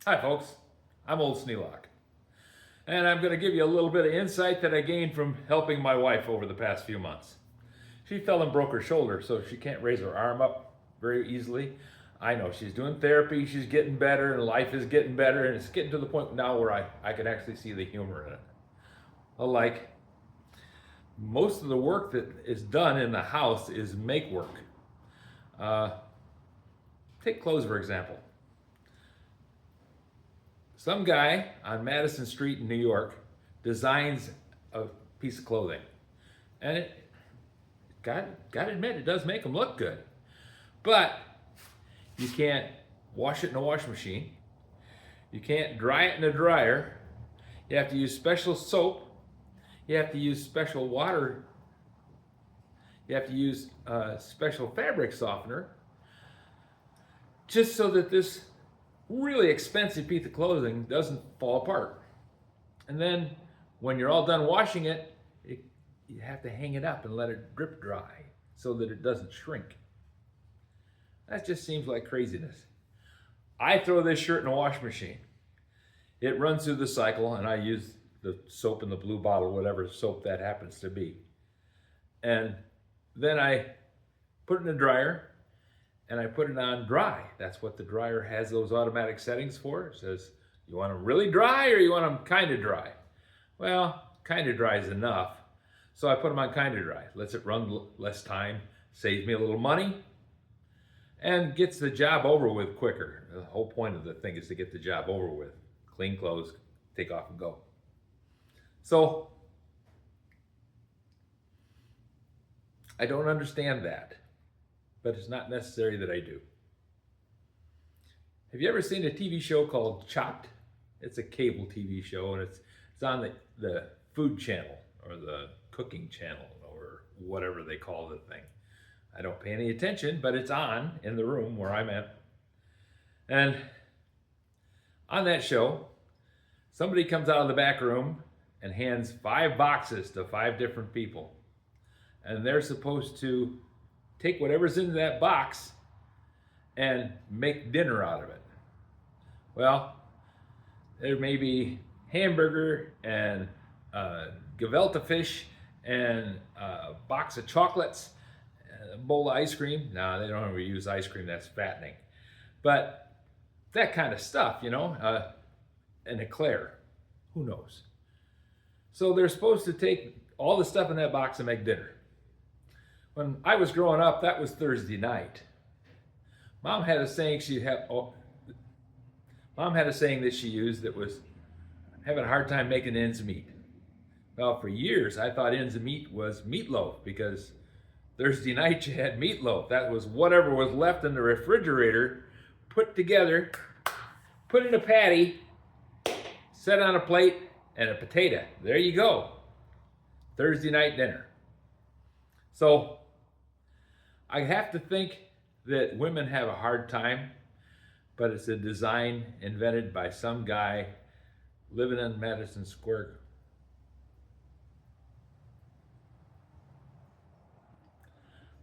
Hi folks, I'm Old Sneelock, and I'm going to give you a little bit of insight that I gained from helping my wife over the past few months. She fell and broke her shoulder, so she can't raise her arm up very easily. I know she's doing therapy, she's getting better, and life is getting better, and it's getting to the point now where I can actually see the humor in it. Like, most of the work that is done in the house is make work. Take clothes, for example. Some guy on Madison Street in New York designs a piece of clothing. And it, gotta admit, it does make them look good. But you can't wash it in a washing machine. You can't dry it in a dryer. You have to use special soap. You have to use special water. You have to use special fabric softener just so that this really expensive piece of clothing doesn't fall apart. And then when you're all done washing it, you have to hang it up and let it drip dry so that it doesn't shrink. That just seems like craziness. I throw this shirt in a washing machine. It runs through the cycle, and I use the soap in the blue bottle, whatever soap that happens to be. And then I put it in the dryer, and I put it on dry. That's what the dryer has those automatic settings for. It says, you want them really dry or you want them kind of dry? Well, kind of dry is enough. So I put them on kind of dry. Lets it run less time, saves me a little money, and gets the job over with quicker. The whole point of the thing is to get the job over with. Clean clothes, take off and go. So, I don't understand that, but it's not necessary that I do. Have you ever seen a TV show called Chopped? It's a cable TV show, and it's on the food channel or the cooking channel or whatever they call the thing. I don't pay any attention, but it's on in the room where I'm at. And on that show, somebody comes out of the back room and hands 5 boxes to 5 different people. And they're supposed to take whatever's in that box and make dinner out of it. Well, there may be hamburger and gefilte fish and a box of chocolates, and a bowl of ice cream. No, they don't ever use ice cream, that's fattening. But that kind of stuff, you know, an eclair, who knows? So they're supposed to take all the stuff in that box and make dinner. When I was growing up, that was Thursday night. Mom had a saying that she used that was having a hard time making ends meet. Well, for years, I thought ends meet was meatloaf, because Thursday night you had meatloaf. That was whatever was left in the refrigerator, put together, put in a patty, set on a plate, and a potato. There you go. Thursday night dinner. So, I have to think that women have a hard time, but it's a design invented by some guy living in Madison Square.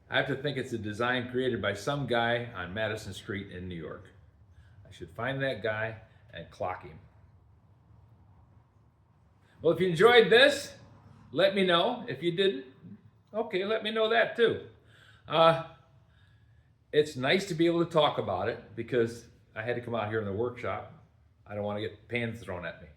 I have to think it's a design created by some guy on Madison Street in New York. I should find that guy and clock him. Well, if you enjoyed this, let me know. If you didn't, okay, let me know that too. It's nice to be able to talk about it, because I had to come out here in the workshop. I don't want to get pans thrown at me.